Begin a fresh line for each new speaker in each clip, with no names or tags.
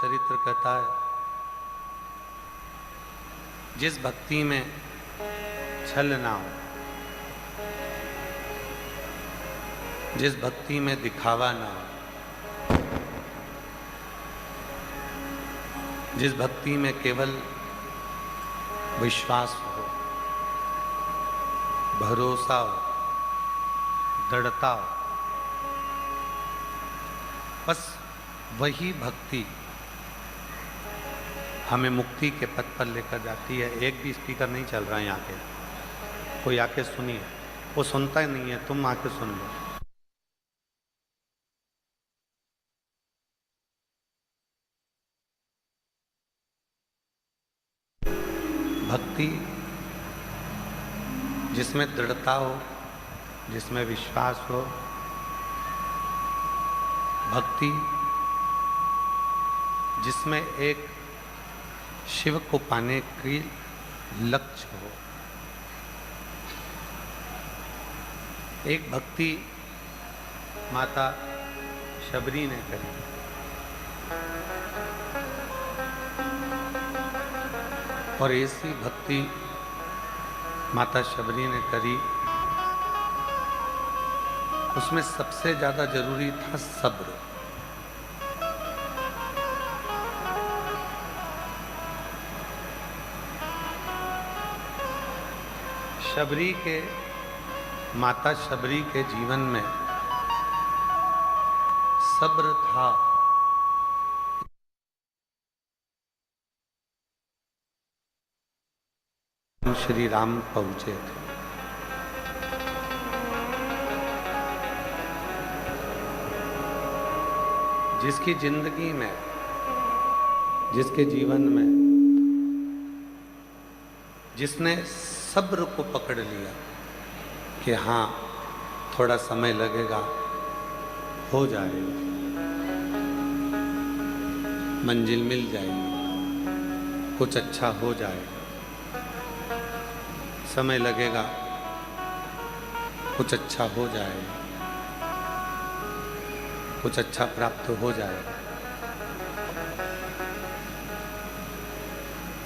चरित्र कहता है, जिस भक्ति में छल ना हो, जिस भक्ति में दिखावा ना हो, जिस भक्ति में केवल विश्वास हो, भरोसा हो, दृढ़ता हो, बस वही भक्ति हमें मुक्ति के पथ पर लेकर जाती है। एक भी स्पीकर नहीं चल रहा है यहाँ पे, कोई आके सुनिए। वो सुनता ही नहीं है, तुम आके सुन लो। भक्ति जिसमें दृढ़ता हो, जिसमें विश्वास हो, भक्ति जिसमें एक शिव को पाने की लक्ष्य हो, एक भक्ति माता शबरी ने करी। और ऐसी भक्ति माता शबरी ने करी, उसमें सबसे ज्यादा जरूरी था सब्र। शबरी के, माता शबरी के जीवन में सब्र था। श्री राम पहुंचे थे। जिसकी जिंदगी में, जिसके जीवन में, जिसने सब्र को पकड़ लिया कि हाँ थोड़ा समय लगेगा, हो जाएगा, मंजिल मिल जाएगी, कुछ अच्छा हो जाएगा, समय लगेगा, कुछ अच्छा हो जाएगा, कुछ अच्छा प्राप्त हो जाएगा।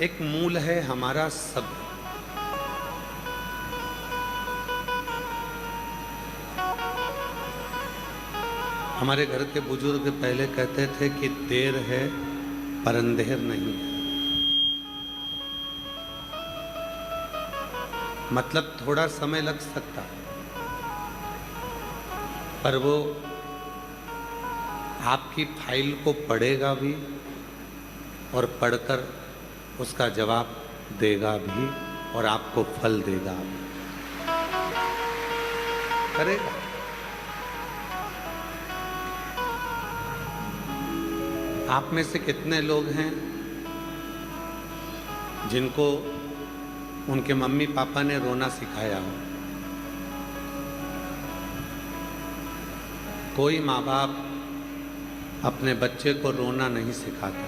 एक मूल है हमारा सब्र। हमारे घर के बुजुर्ग पहले कहते थे कि देर है पर अंधेर नहीं है। मतलब थोड़ा समय लग सकता है, पर वो आपकी फाइल को पढ़ेगा भी और पढ़कर उसका जवाब देगा भी और आपको फल देगा भी, करेगा। आप में से कितने लोग हैं जिनको उनके मम्मी पापा ने रोना सिखाया हो? कोई माँ बाप अपने बच्चे को रोना नहीं सिखाता।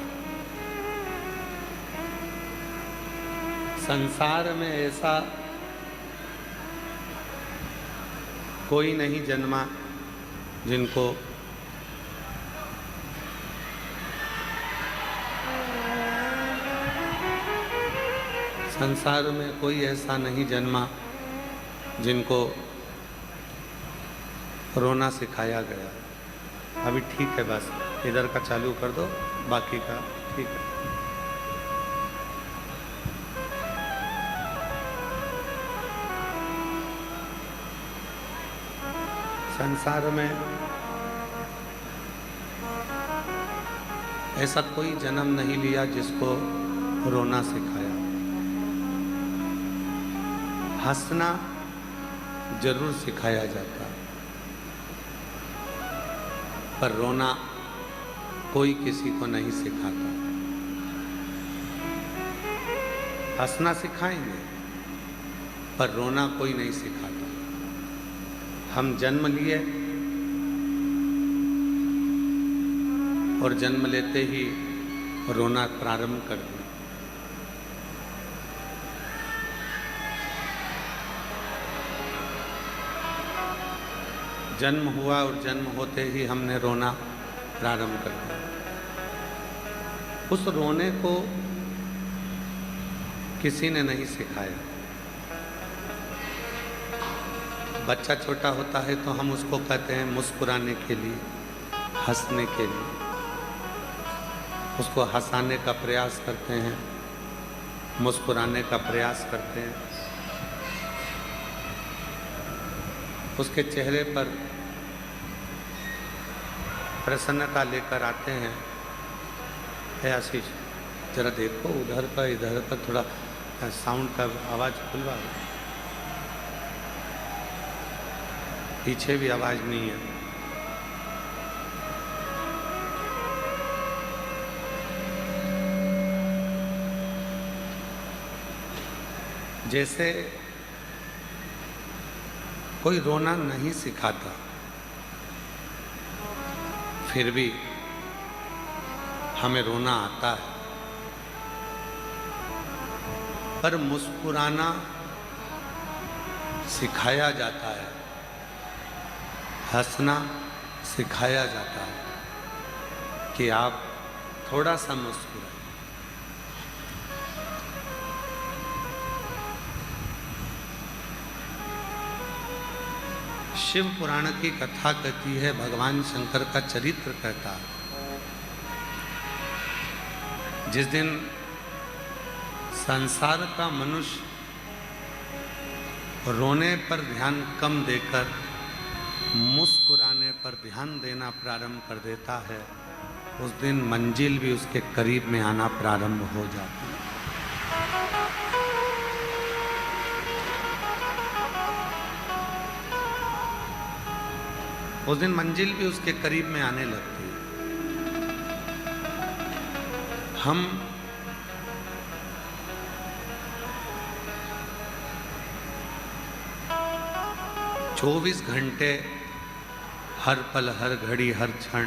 संसार में ऐसा कोई नहीं जन्मा जिनको संसार में कोई ऐसा नहीं जन्मा जिनको रोना सिखाया गया। अभी ठीक है, बस इधर का चालू कर दो, बाकी का ठीक है। संसार में ऐसा कोई जन्म नहीं लिया जिसको रोना सिखाया। हंसना जरूर सिखाया जाता, पर रोना कोई किसी को नहीं सिखाता। हंसना सिखाएंगे पर रोना कोई नहीं सिखाता। हम जन्म लिए और जन्म लेते ही रोना प्रारंभ कर दिया। जन्म हुआ और जन्म होते ही हमने रोना प्रारंभ कर दिया। उस रोने को किसी ने नहीं सिखाया। बच्चा छोटा होता है तो हम उसको कहते हैं मुस्कुराने के लिए, हंसने के लिए, उसको हंसाने का प्रयास करते हैं, मुस्कुराने का प्रयास करते हैं, उसके चेहरे पर प्रसन्नता लेकर आते हैं। हे आशीष, जरा देखो उधर का इधर का थोड़ा साउंड का आवाज़ खुलवा, पीछे भी आवाज़ नहीं है। जैसे कोई रोना नहीं सिखाता, फिर भी हमें रोना आता है, पर मुस्कुराना सिखाया जाता है, हंसना सिखाया जाता है कि आप थोड़ा सा मुस्कुराइए। शिव पुराण की कथा कहती है, भगवान शंकर का चरित्र कहता है। जिस दिन संसार का मनुष्य रोने पर ध्यान कम देकर मुस्कुराने पर ध्यान देना प्रारंभ कर देता है, उस दिन मंजिल भी उसके करीब में आना प्रारंभ हो जाती है। उस दिन मंजिल भी उसके करीब में आने लगती है। हम 24 घंटे हर पल, हर घड़ी, हर क्षण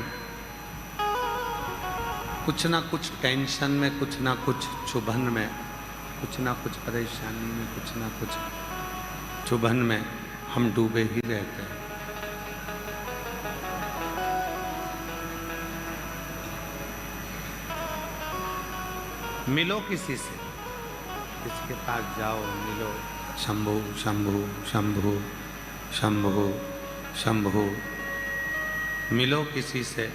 कुछ ना कुछ टेंशन में, कुछ ना कुछ चुभन में, कुछ ना कुछ परेशानी में, कुछ ना कुछ चुभन में हम डूबे ही रहते हैं। मिलो किसी से, किसी के पास जाओ, मिलो, शंभु शंभु शंभु शंभु शंभु, मिलो किसी से,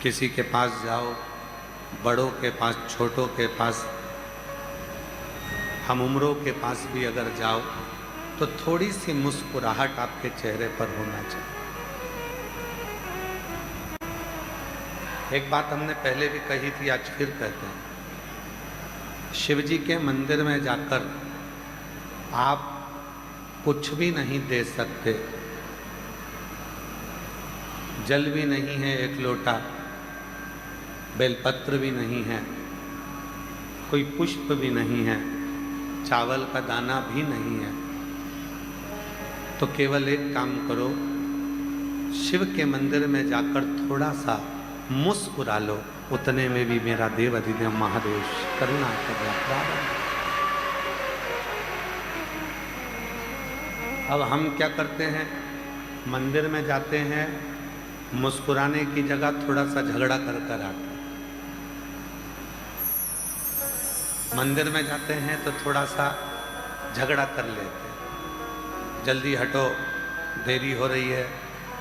किसी के पास जाओ, बड़ों के पास, छोटों के पास, हम उम्रों के पास भी अगर जाओ तो थोड़ी सी मुस्कुराहट आपके चेहरे पर होना चाहिए। एक बात हमने पहले भी कही थी, आज फिर कहते हैं, शिव जी के मंदिर में जाकर आप कुछ भी नहीं दे सकते। जल भी नहीं है एक लोटा, बेलपत्र भी नहीं है, कोई पुष्प भी नहीं है, चावल का दाना भी नहीं है, तो केवल एक काम करो, शिव के मंदिर में जाकर थोड़ा सा मुस्कुरा लो, उतने में भी मेरा देव अधिदेव महादेव करुणा करना प्रारंभ। अब हम क्या करते हैं, मंदिर में जाते हैं, मुस्कुराने की जगह थोड़ा सा झगड़ा कर कर आते हैं। मंदिर में जाते हैं तो थोड़ा सा झगड़ा कर लेते हैं, जल्दी हटो, देरी हो रही है,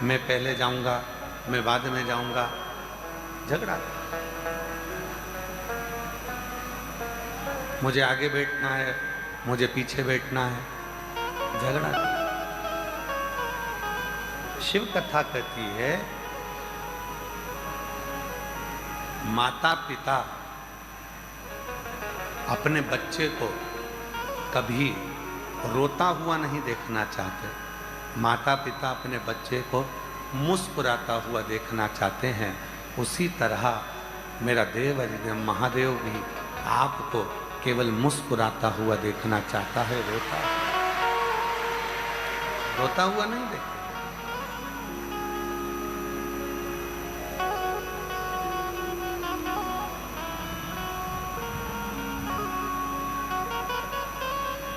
मैं पहले जाऊंगा, मैं बाद में जाऊंगा, झगड़ा। मुझे आगे बैठना है, मुझे पीछे बैठना है, झगड़ा। शिव कथा कहती है, माता पिता अपने बच्चे को कभी रोता हुआ नहीं देखना चाहते, माता पिता अपने बच्चे को मुस्कुराता हुआ देखना चाहते हैं। उसी तरह मेरा देव अधिदेव महादेव भी आपको केवल मुस्कुराता हुआ देखना चाहता है, रोता हुआ नहीं देखता।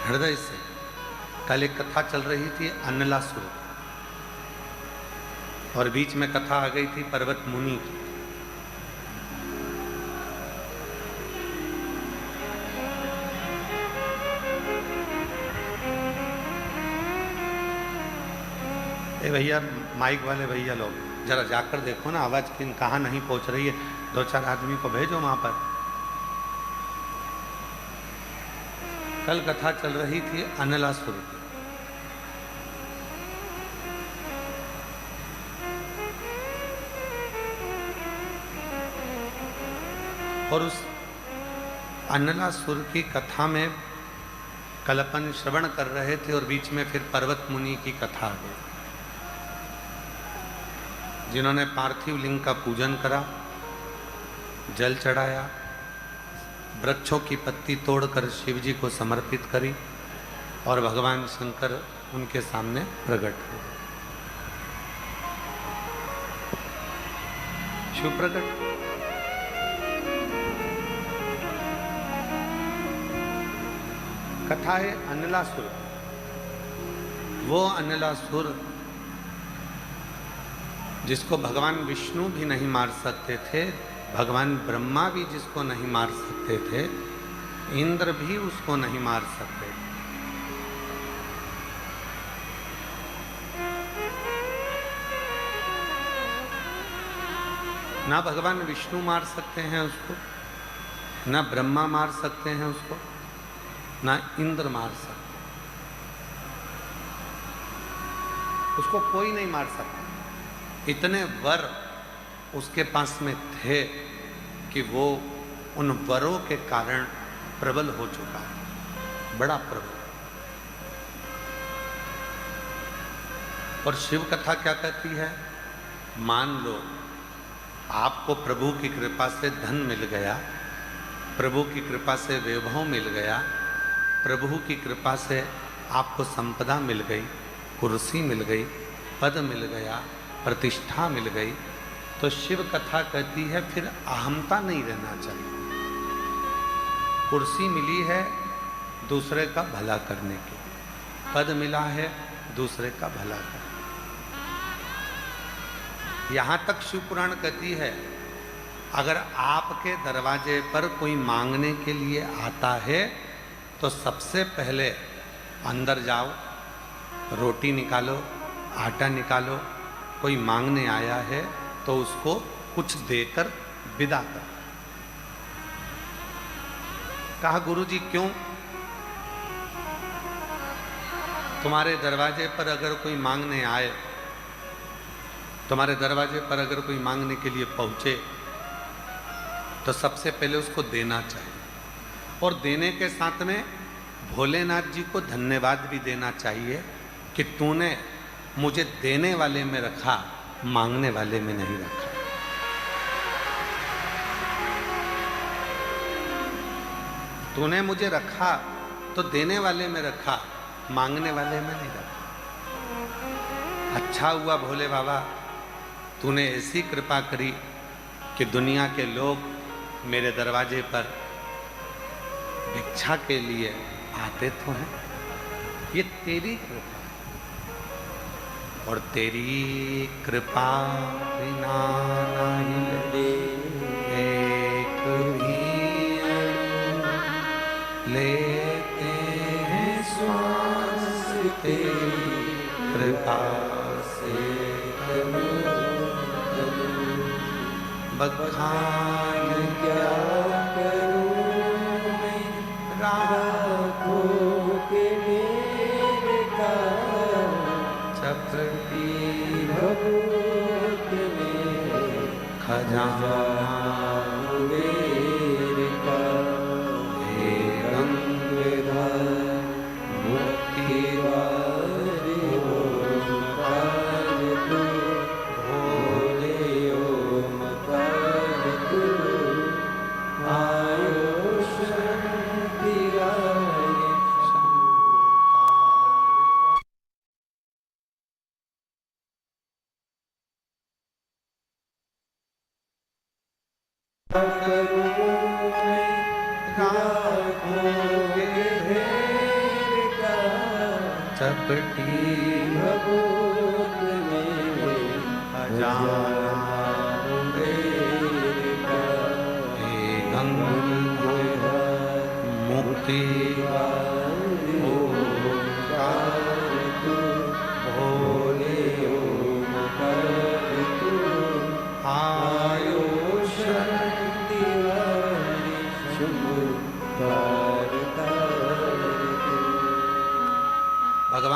हृदय से। कल एक कथा चल रही थी अन्नलासुर, और बीच में कथा आ गई थी पर्वत मुनि की। ए भैया, माइक वाले भैया लोग जरा जाकर देखो ना, आवाज कहाँ नहीं पहुंच रही है, 2-4 आदमी को भेजो वहां पर। कल कथा चल रही थी अनलासुर की। और उस अनलासुर की कथा में कलपन श्रवण कर रहे थे और बीच में फिर पर्वत मुनि की कथा आ गई, जिन्होंने पार्थिव लिंग का पूजन करा, जल चढ़ाया, वृक्षों की पत्ती तोड़कर शिव जी को समर्पित करी और भगवान शंकर उनके सामने प्रकट हुए। शिव प्रकट। कथा है अनलासुर। वो अनलासुर जिसको भगवान विष्णु भी नहीं मार सकते थे, भगवान ब्रह्मा भी जिसको नहीं मार सकते थे, इंद्र भी उसको नहीं मार सकते। ना भगवान विष्णु मार सकते हैं उसको, ना ब्रह्मा मार सकते हैं उसको, ना इंद्र मार सकते, उसको कोई नहीं मार सकता। इतने वर उसके पास में थे कि वो उन वरों के कारण प्रबल हो चुका है, बड़ा प्रबल। और शिव कथा क्या कहती है? मान लो आपको प्रभु की कृपा से धन मिल गया, प्रभु की कृपा से वैभव मिल गया, प्रभु की कृपा से आपको संपदा मिल गई, कुर्सी मिल गई, पद मिल गया, प्रतिष्ठा मिल गई, तो शिव कथा कहती है फिर अहमता नहीं रहना चाहिए। कुर्सी मिली है दूसरे का भला करने की, पद मिला है दूसरे का भला करने। यहां तक शिव पुराण कहती है अगर आपके दरवाजे पर कोई मांगने के लिए आता है तो सबसे पहले अंदर जाओ, रोटी निकालो, आटा निकालो, कोई मांगने आया है तो उसको कुछ देकर विदा कर। कहा गुरुजी क्यों? तुम्हारे दरवाजे पर अगर कोई मांगने आए, तुम्हारे दरवाजे पर अगर कोई मांगने के लिए पहुंचे तो सबसे पहले उसको देना चाहिए, और देने के साथ में भोलेनाथ जी को धन्यवाद भी देना चाहिए कि तूने मुझे देने वाले में रखा, मांगने वाले में नहीं रखा। तूने मुझे रखा तो देने वाले में रखा, मांगने वाले में नहीं रखा। अच्छा हुआ भोले बाबा, तूने ऐसी कृपा करी कि दुनिया के लोग मेरे दरवाजे पर भिक्षा के लिए आते तो हैं। ये तेरी कृपा, और तेरी कृपा बिना नहीं एक भी लेते हैं श्वास, तेरी कृपा से बखान क्या करूं मैं, राखों के मेरे का चपटी भगवत में खजाना मेरे का, हे गंगाधर मुक्ति वाले ओमकार तू, भोले ओमकार तू, आयो शांति वाले चपटी भगवत में खजाना मेरे का, हे गंगाधर मुक्ति वाले ओमकार तू, भोले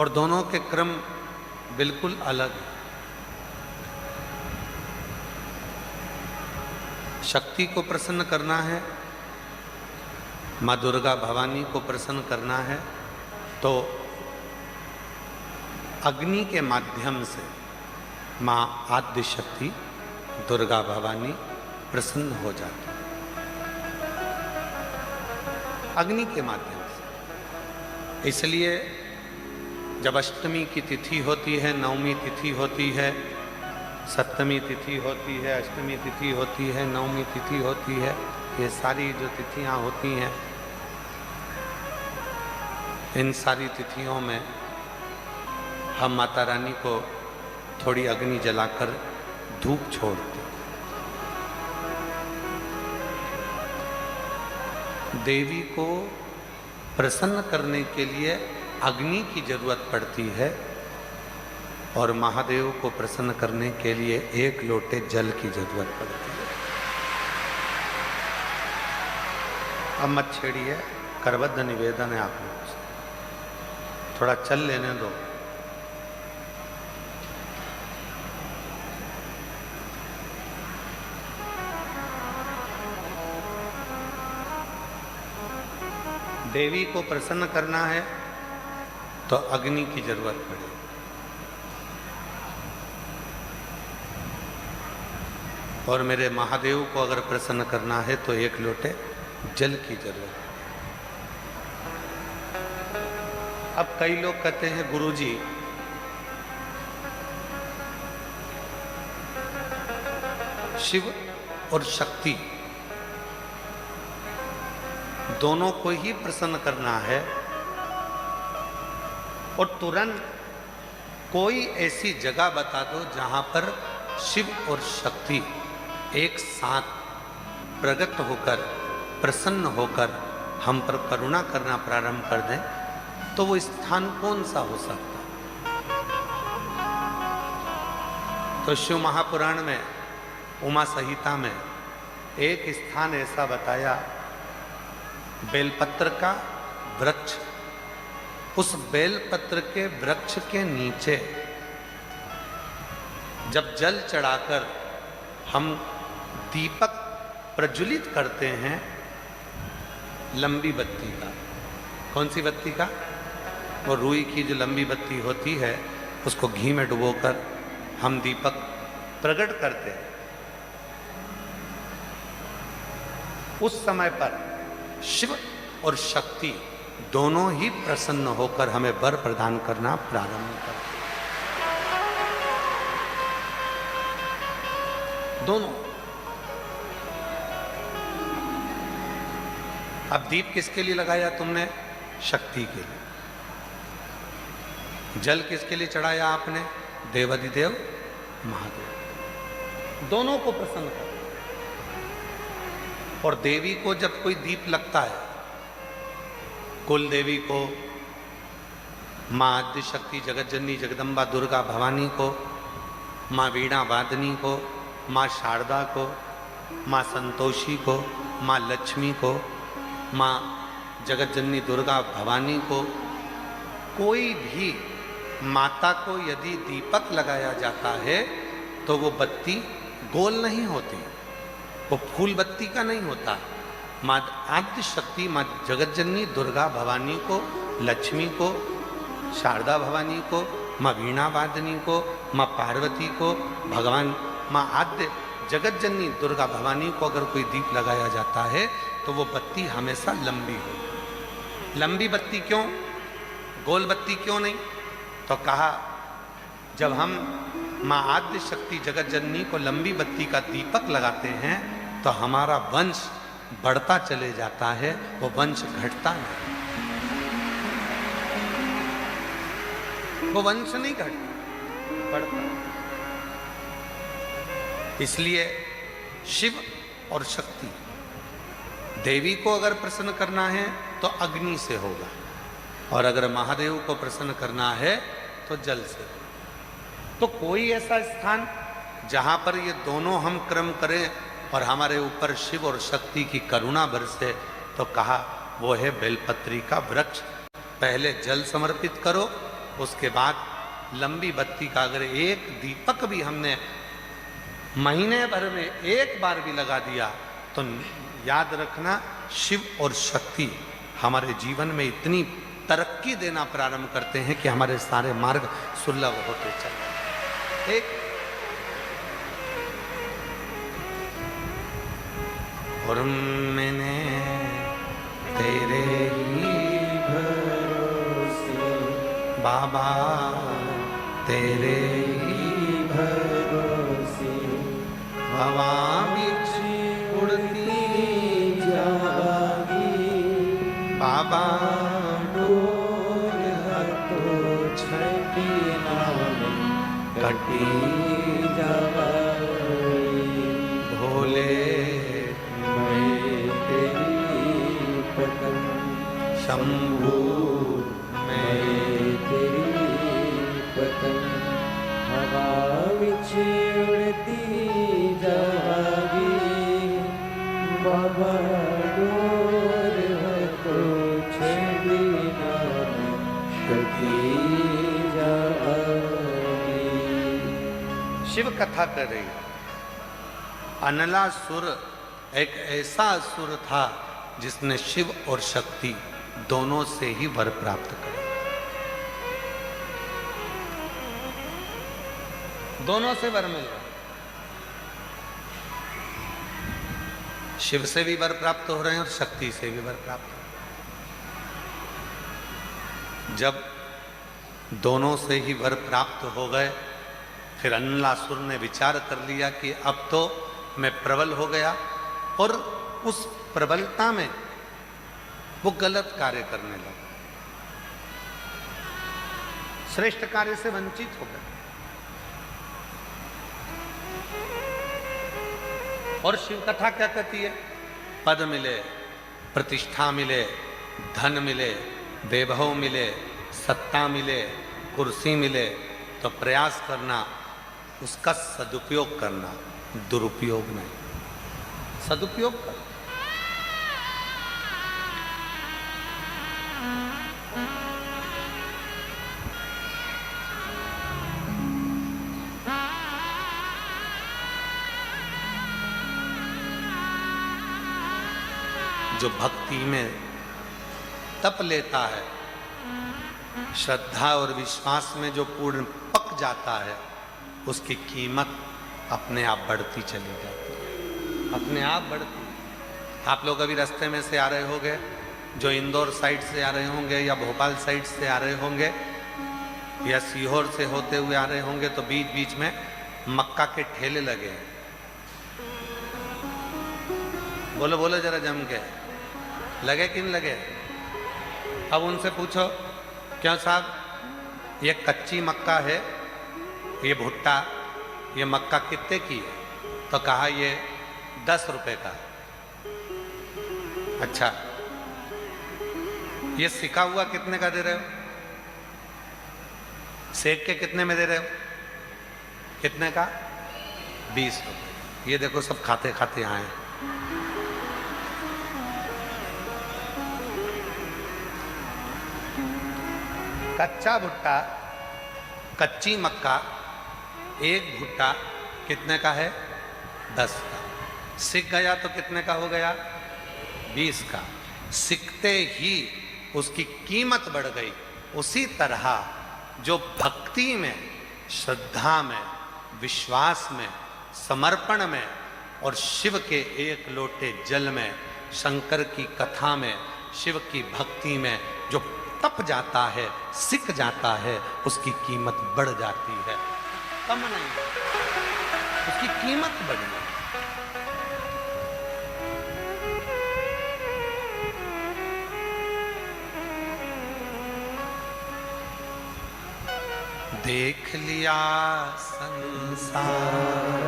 और दोनों के क्रम बिल्कुल अलग है। शक्ति को प्रसन्न करना है, माँ दुर्गा भवानी को प्रसन्न करना है, तो अग्नि के माध्यम से माँ आद्य शक्ति दुर्गा भवानी प्रसन्न हो जाती है, अग्नि के माध्यम से। इसलिए जब अष्टमी की तिथि होती है, नवमी तिथि होती है, सप्तमी तिथि होती है, अष्टमी तिथि होती है, नवमी तिथि होती है, ये सारी जो तिथियां होती हैं, इन सारी तिथियों में हम माता रानी को थोड़ी अग्नि जलाकर धूप छोड़ते। देवी को प्रसन्न करने के लिए अग्नि की जरूरत पड़ती है और महादेव को प्रसन्न करने के लिए एक लोटे जल की जरूरत पड़ती है। अब मत छेड़िए, करबद्ध निवेदन है आप लोगों से, थोड़ा चल लेने दो। देवी को प्रसन्न करना है तो अग्नि की जरूरत पड़ेगी। और मेरे महादेव को अगर प्रसन्न करना है तो एक लोटे जल की जरूरत है। अब कई लोग कहते हैं गुरुजी शिव और शक्ति दोनों को ही प्रसन्न करना है और तुरंत कोई ऐसी जगह बता दो जहां पर शिव और शक्ति एक साथ प्रकट होकर प्रसन्न होकर हम पर करुणा करना प्रारंभ कर दें, तो वो स्थान कौन सा हो सकता है? तो शिव महापुराण में उमा संहिता में एक स्थान ऐसा बताया, बेलपत्र का वृक्ष। उस बेलपत्र के वृक्ष के नीचे जब जल चढ़ाकर हम दीपक प्रज्वलित करते हैं, लंबी बत्ती का, कौन सी बत्ती का? वो रुई की जो लंबी बत्ती होती है, उसको घी में डुबोकर हम दीपक प्रकट करते हैं। उस समय पर शिव और शक्ति दोनों ही प्रसन्न होकर हमें वर प्रदान करना प्रारंभ करते हैं। दोनों। अब दीप किसके लिए लगाया तुमने? शक्ति के लिए। जल किसके लिए चढ़ाया आपने? देवाधिदेव महादेव। दोनों को प्रसन्न कर। और देवी को जब कोई दीप लगता है, कुल देवी को, माँ आद्य शक्ति जगत जननी जगदम्बा दुर्गा भवानी को, माँ वीणा वादनी को, माँ शारदा को, माँ संतोषी को, माँ लक्ष्मी को, माँ जगत जननी दुर्गा भवानी को, कोई भी माता को यदि दीपक लगाया जाता है तो वो बत्ती गोल नहीं होती, वो फूल बत्ती का नहीं होता। माँ आद्य शक्ति, माँ जगत जननी दुर्गा भवानी को, लक्ष्मी को, शारदा भवानी को, माँ वीणा वादनी को, माँ पार्वती को, भगवान माँ आद्य जगत जननी दुर्गा भवानी को अगर कोई दीप लगाया जाता है तो वो बत्ती हमेशा लंबी हो। लंबी बत्ती क्यों? गोल बत्ती क्यों नहीं? तो कहा जब हम माँ आद्य शक्ति जगत जननी को लंबी बत्ती का दीपक लगाते हैं तो हमारा वंश बढ़ता चले जाता है, वो वंश घटता नहीं, वो वंश नहीं घटता, बढ़ता। इसलिए शिव और शक्ति, देवी को अगर प्रसन्न करना है तो अग्नि से होगा, और अगर महादेव को प्रसन्न करना है तो जल से। तो कोई ऐसा स्थान जहां पर ये दोनों हम क्रम करें और हमारे ऊपर शिव और शक्ति की करुणा बरसे, तो कहा वो है बेलपत्री का वृक्ष। पहले जल समर्पित करो, उसके बाद लंबी बत्ती का अगर एक दीपक भी हमने महीने भर में एक बार भी लगा दिया तो याद रखना शिव और शक्ति हमारे जीवन में इतनी तरक्की देना प्रारंभ करते हैं कि हमारे सारे मार्ग सुलभ होते चले। एक और मैंने तेरे ही भरोसे बाबा तेरे ही भरोसे हवा बिच उड़ती जागी बाबा डोर हतो छठी नाम कटी जागी भोले शंभू मैं तेरी पतंग हवा विच उड़ती जागी बाबा डोर हतो छठी नाम कटी जागी। शिव कथा कर रही। अनलासुर एक ऐसा असुर था जिसने शिव और शक्ति दोनों से ही वर प्राप्त करे। दोनों से वर मिल रहा, शिव से भी वर प्राप्त हो रहे हैं और शक्ति से भी वर प्राप्त हो रहे हैं। जब दोनों से ही वर प्राप्त हो गए फिर अनलासुर ने विचार कर लिया कि अब तो मैं प्रबल हो गया और उस प्रबलता में वो गलत कार्य करने लगा, श्रेष्ठ कार्य से वंचित हो गए। और शिव कथा क्या कहती है? पद मिले, प्रतिष्ठा मिले, धन मिले, वैभव मिले, सत्ता मिले, कुर्सी मिले तो प्रयास करना, उसका सदुपयोग करना, दुरुपयोग नहीं, सदुपयोग करना। जो भक्ति में तप लेता है, श्रद्धा और विश्वास में जो पूर्ण पक जाता है, उसकी कीमत अपने आप बढ़ती चली जाती है, अपने आप बढ़ती। आप लोग अभी रास्ते में से आ रहे होंगे, जो इंदौर साइड से आ रहे होंगे या भोपाल साइड से आ रहे होंगे या सीहोर से होते हुए आ रहे होंगे तो बीच बीच में मक्का के ठेले लगे हैं। बोलो बोलो जरा जम के, लगे कि नहीं लगे? अब उनसे पूछो, क्यों साहब ये कच्ची मक्का है, ये भुट्टा, ये मक्का कितने की है? तो कहा ये 10 रुपए का। अच्छा, ये सिका हुआ कितने का दे रहे हो? सेक के कितने में दे रहे हो? कितने का? 20 रुपए। ये देखो सब खाते खाते आए। कच्चा भुट्टा, कच्ची मक्का, एक भुट्टा कितने का है? 10 का। सिक गया तो कितने का हो गया? 20 का। सिकते ही उसकी कीमत बढ़ गई। उसी तरह जो भक्ति में, श्रद्धा में, विश्वास में, समर्पण में और शिव के एक लोटे जल में, शंकर की कथा में, शिव की भक्ति में जो तप जाता है, सिक जाता है, उसकी कीमत बढ़ जाती है, कम नहीं, उसकी कीमत बढ़ी। देख लिया संसार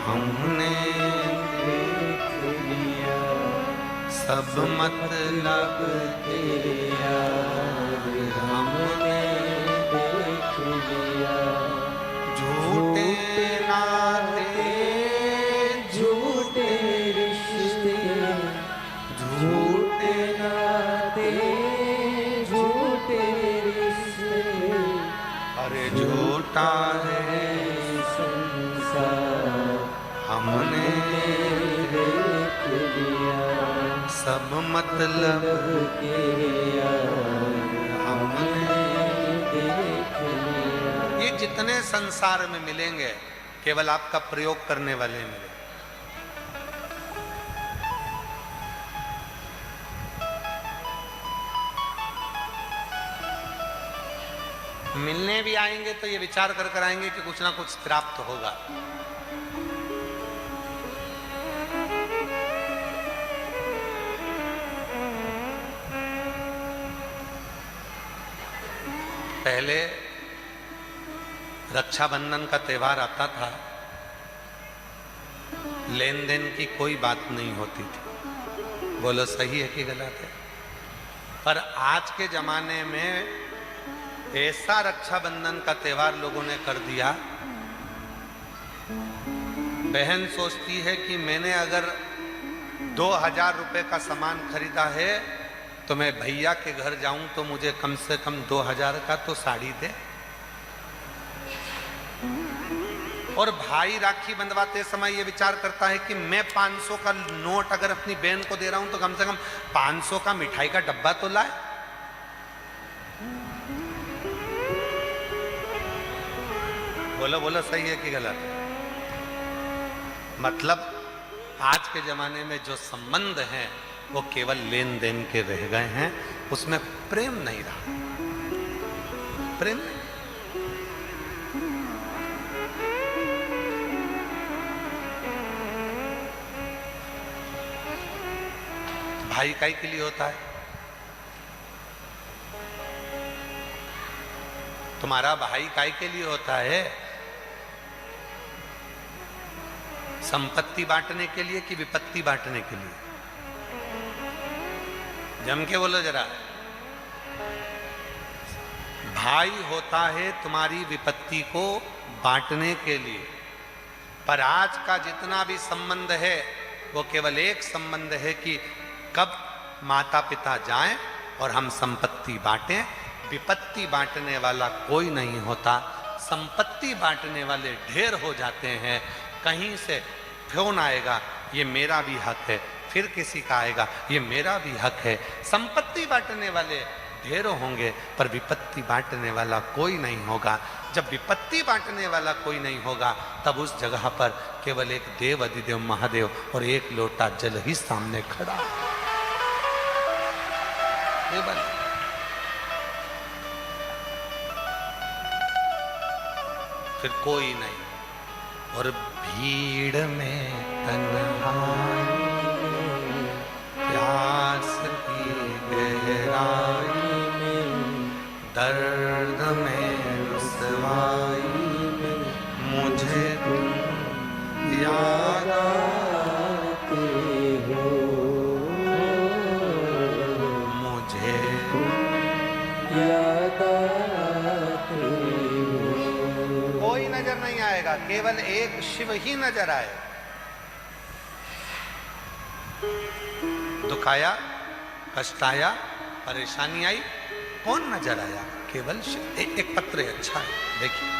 हमने, देख लिया सब मतलब तेरा हमने देख लिया। झूठे नाते, झूठे रिश्ते, झूठे नाते, झूठे रिश्ते, सब मतलब के हमने देख लिया। ये जितने संसार में मिलेंगे केवल आपका प्रयोग करने वाले मिले। मिलने भी आएंगे तो ये विचार कर कर आएंगे कि कुछ ना कुछ प्राप्त होगा। पहले रक्षाबंधन का त्योहार आता था, लेन देन की कोई बात नहीं होती थी। बोलो सही है कि गलत है? पर आज के जमाने में ऐसा रक्षाबंधन का त्योहार लोगों ने कर दिया, बहन सोचती है कि मैंने अगर 2000 रुपए का सामान खरीदा है तो मैं भैया के घर जाऊं तो मुझे कम से कम 2000 का तो साड़ी दे। और भाई राखी बंधवाते समय ये विचार करता है कि मैं 500 का नोट अगर अपनी बहन को दे रहा हूं तो कम से कम 500 का मिठाई का डब्बा तो लाए। बोलो बोलो सही है कि गलत है? मतलब आज के जमाने में जो संबंध हैं वो केवल लेन देन के रह गए हैं, उसमें प्रेम नहीं रहा। प्रेम नहीं। भाई काहे के लिए होता है? तुम्हारा भाई काहे के लिए होता है? संपत्ति बांटने के लिए कि विपत्ति बांटने के लिए? जम के बोलो जरा। भाई होता है तुम्हारी विपत्ति को बांटने के लिए, पर आज का जितना भी संबंध है वो केवल एक संबंध है कि कब माता पिता जाएं और हम संपत्ति बांटें। विपत्ति बांटने वाला कोई नहीं होता। संपत्ति बांटने वाले ढेर हो जाते हैं। कहीं से फोन आएगा, ये मेरा भी हक है, फिर किसी का आएगा, ये मेरा भी हक है। संपत्ति बांटने वाले ढेरों होंगे पर विपत्ति बांटने वाला कोई नहीं होगा। जब विपत्ति बांटने वाला कोई नहीं होगा तब उस जगह पर केवल एक देव अधिदेव महादेव और एक लोटा जल ही सामने खड़ा। फिर कोई नहीं। और भीड़ में तन्हाई में, प्यास की गहराई में, दर्द में रुसवाई में मुझे तुम याद आते हो, मुझे तुम याद आते हो। कोई नजर नहीं आएगा, केवल एक शिव ही नजर आए। दुख आया, कष्ट आया, परेशानी आई, कौन नजर आया? केवल शिव। एक पत्र है, अच्छा है, देखिए।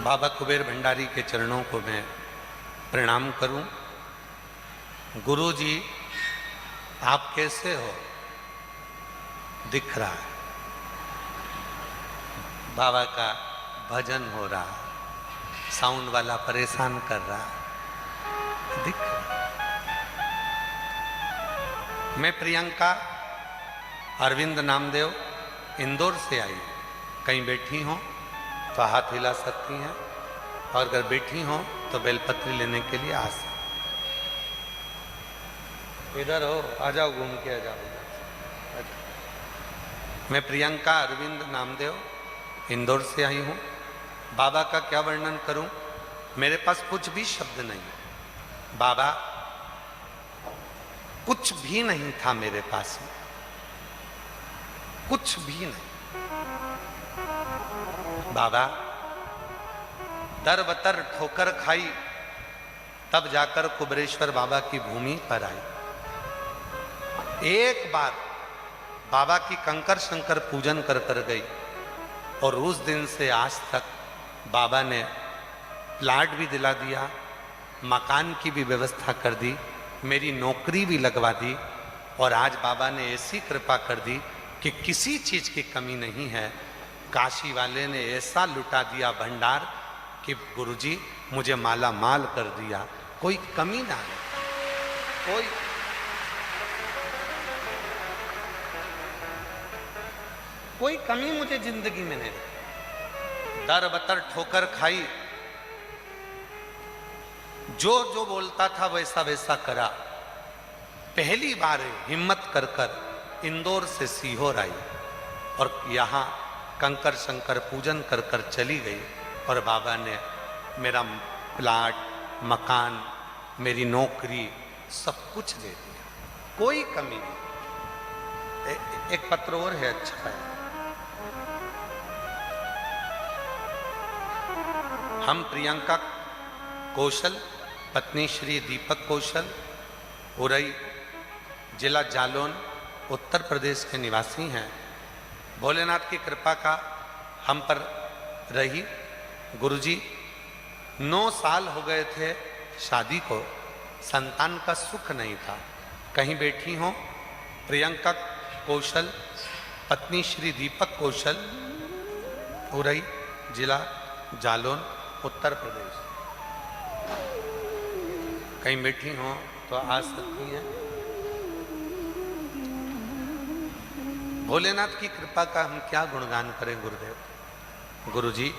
बाबा कुबेर भंडारी के चरणों को मैं प्रणाम करूं। गुरु जी, आप कैसे हो? दिख रहा है, बाबा का भजन हो रहा, साउंड वाला परेशान कर रहा, दिख रहा। मैं प्रियंका अरविंद नामदेव इंदौर से आई। कहीं बैठी हो तो हाथ हिला सकती हैं, और अगर बैठी हो तो बेलपत्री लेने के लिए आ सकती। इधर हो, आ जाओ, घूम के आ जाओ इधर से, आ जाओ। मैं प्रियंका अरविंद नामदेव इंदौर से आई हूँ। बाबा का क्या वर्णन करूं, मेरे पास कुछ भी शब्द नहीं। बाबा कुछ भी नहीं था मेरे पास में, कुछ भी नहीं। बाबा दर बतर ठोकर खाई, तब जाकर कुबरेश्वर बाबा की भूमि पर आई। एक बार बाबा की कंकर शंकर पूजन कर कर गई, और उस दिन से आज तक बाबा ने प्लाट भी दिला दिया, मकान की भी व्यवस्था कर दी, मेरी नौकरी भी लगवा दी, और आज बाबा ने ऐसी कृपा कर दी कि किसी चीज की कमी नहीं है। काशी वाले ने ऐसा लुटा दिया भंडार कि गुरुजी मुझे माला माल कर दिया, कोई कमी ना है, कोई कमी मुझे जिंदगी में नहीं। दर बतर ठोकर खाई, जो जो बोलता था वैसा वैसा करा। पहली बार हिम्मत कर कर इंदौर से सीहोर आई, और यहाँ कंकर शंकर पूजन कर कर चली गई, और बाबा ने मेरा प्लाट, मकान, मेरी नौकरी सब कुछ दे दिया, कोई कमी नहीं। एक पत्र और है, अच्छा है। हम प्रियंका कौशल, पत्नी श्री दीपक कौशल, उरई, जिला जालौन, उत्तर प्रदेश के निवासी हैं। भोलेनाथ की कृपा का हम पर रही। गुरुजी 9 साल हो गए थे शादी को, संतान का सुख नहीं था। कहीं बैठी हो प्रियंका कौशल, पत्नी श्री दीपक कौशल, उरई, जिला जालौन, उत्तर प्रदेश। कहीं बैठी हो तो आ सकती हैं। भोलेनाथ की कृपा का हम क्या गुणगान करें गुरुदेव। गुरुजी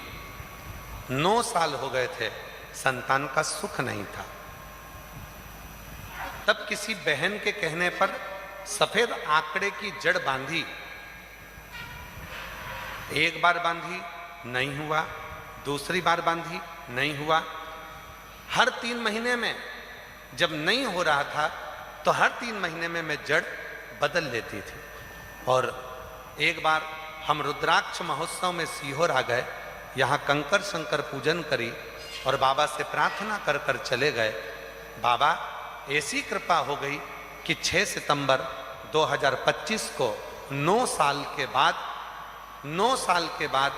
9 साल हो गए थे, संतान का सुख नहीं था। तब किसी बहन के कहने पर सफेद आंकड़े की जड़ बांधी। एक बार बांधी, नहीं हुआ, दूसरी बार बांधी, नहीं हुआ। हर 3 महीने में जब नहीं हो रहा था तो हर 3 महीने में मैं जड़ बदल लेती थी। और एक बार हम रुद्राक्ष महोत्सव में सीहोर आ गए, यहाँ कंकर शंकर पूजन करी और बाबा से प्रार्थना कर कर चले गए। बाबा ऐसी कृपा हो गई कि 6 सितंबर 2025 को 9 साल के बाद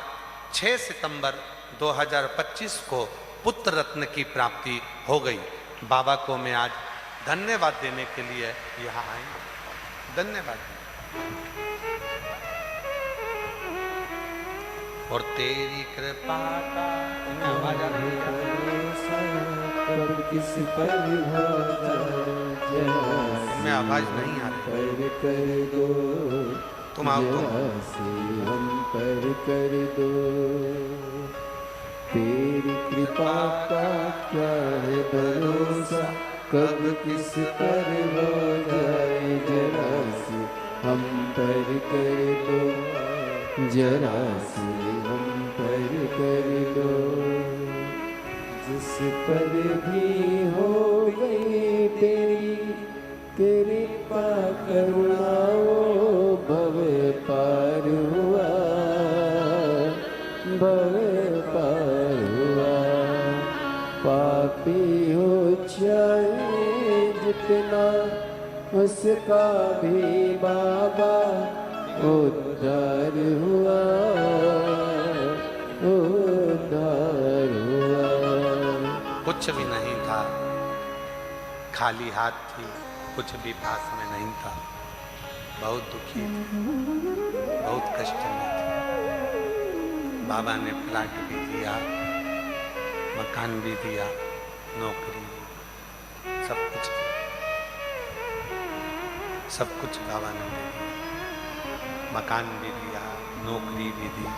6 सितंबर 2025 को पुत्र रत्न की प्राप्ति हो गई। बाबा को मैं आज धन्यवाद देने के लिए यहाँ आई। धन्यवाद। और तेरी कृपा का आवाज आ रही है, मैं आवाज नहीं आ रही, तुम आओ,
हम पर कर दो। तेरी कृपा का क्या है भरोसा, कब किस पर हो जाए, जरा सी हम पर कर दो, जरा सी हम पर कर दो। जिस पर भी हो गई तेरी कृपा करुणा, वो भव पार हुआ, भव पार हुआ। पापी हो चाहे जितना, उसका भी बाबा उद्धार हुआ, उद्धार हुआ।
कुछ भी नहीं था, खाली हाथ थी, कुछ भी पास में नहीं था। बहुत दुखी थी, बहुत कष्ट में थी। बाबा ने प्लाट भी दिया, मकान भी दिया, नौकरी भी, सब कुछ दिया, सब कुछ बाबा ने दे दिया। मकान भी दिया, नौकरी भी दी,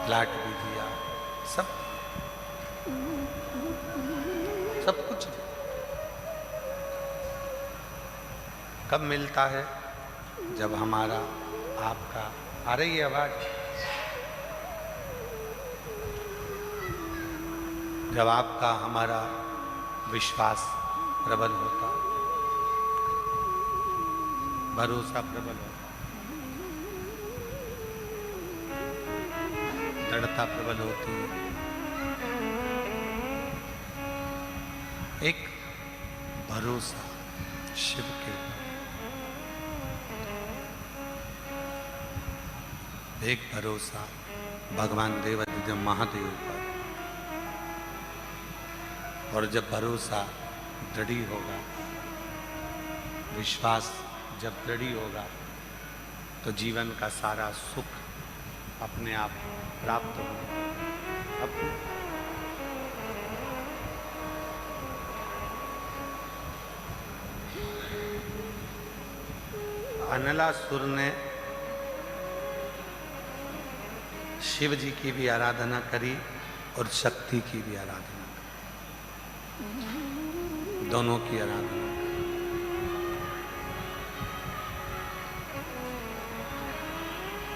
प्लाट भी दिया, सब कुछ दिया। कब मिलता है? जब हमारा आपका, आ रही है आवाज? जब आपका हमारा विश्वास प्रबल होता, भरोसा प्रबल होता, दृढ़ता प्रबल होती है, एक भरोसा शिव के ऊपर, एक भरोसा भगवान देवाधिदेव महादेव पर। और जब भरोसा दृढ़ होगा, विश्वास जब दृढ़ होगा, तो जीवन का सारा सुख अपने आप प्राप्त होगा। अनलासुर ने शिव जी की भी आराधना करी और शक्ति की भी आराधना करी, दोनों की आराधना।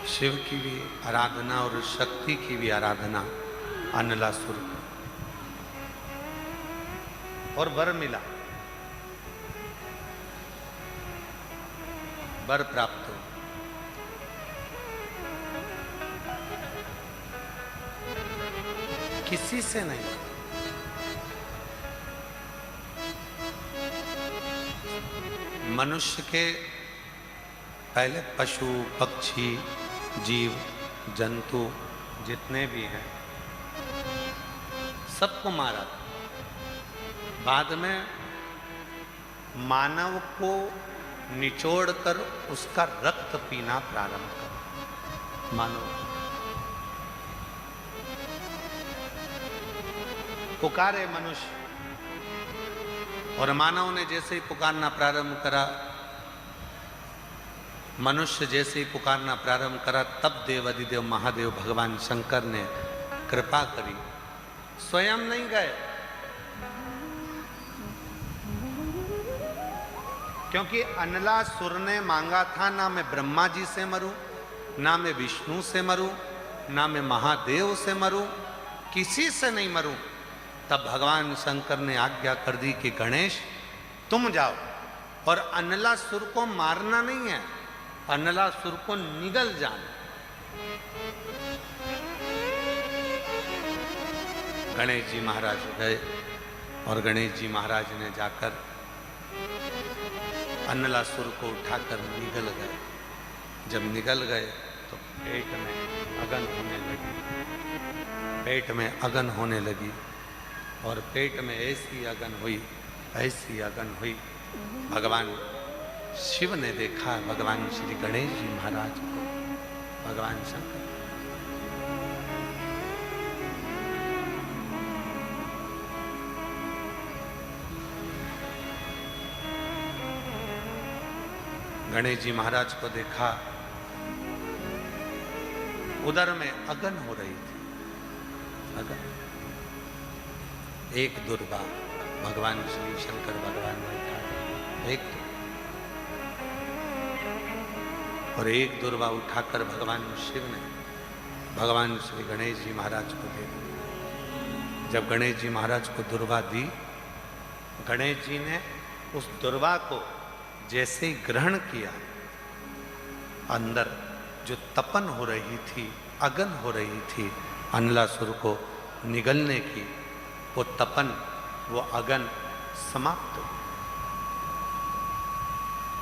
शिव की भी आराधना और शक्ति की भी आराधना अनलासुर को, और वर मिला, वर प्राप्त हो। किसी से नहीं, मनुष्य के पहले पशु पक्षी जीव जंतु जितने भी हैं सबको मारा, बाद में मानव को निचोड़कर उसका रक्त पीना प्रारंभ कर। मानव पुकारे मनुष्य, और मानव ने जैसे ही पुकारना प्रारंभ करा, मनुष्य जैसे ही पुकारना प्रारंभ करा, तब देवाधिदेव महादेव भगवान शंकर ने कृपा करी, स्वयं नहीं गए। क्योंकि अनलासुर ने मांगा था, ना मैं ब्रह्मा जी से मरूं, ना मैं विष्णु से मरूं, ना मैं महादेव से मरूं, किसी से नहीं मरूं। तब भगवान शंकर ने आज्ञा कर दी कि गणेश तुम जाओ, और अनलासुर को मारना नहीं है, अनलासुर को निगल जाना। गणेश जी महाराज गए, और गणेश जी महाराज ने जाकर अनलासुर को उठाकर निगल गए। जब निगल गए तो पेट में अगन होने लगी, पेट में अगन होने लगी, और पेट में ऐसी अगन हुई, ऐसी अगन हुई, भगवान शिव ने देखा भगवान श्री गणेश जी महाराज को, भगवान शंकर। गणेश जी महाराज को देखा, उदर में अगन हो रही थी, अगन। एक दुर्वा भगवान श्री शंकर भगवान ने उठाया, एक और एक दुर्वा उठाकर भगवान शिव ने भगवान श्री गणेश जी महाराज को दे दी। जब गणेश जी महाराज को दुर्वा दी, गणेश जी ने उस दुर्वा को जैसे ही ग्रहण किया, अंदर जो तपन हो रही थी, अगन हो रही थी अनलासुर को निगलने की, वो तपन, वो अगन समाप्त हो।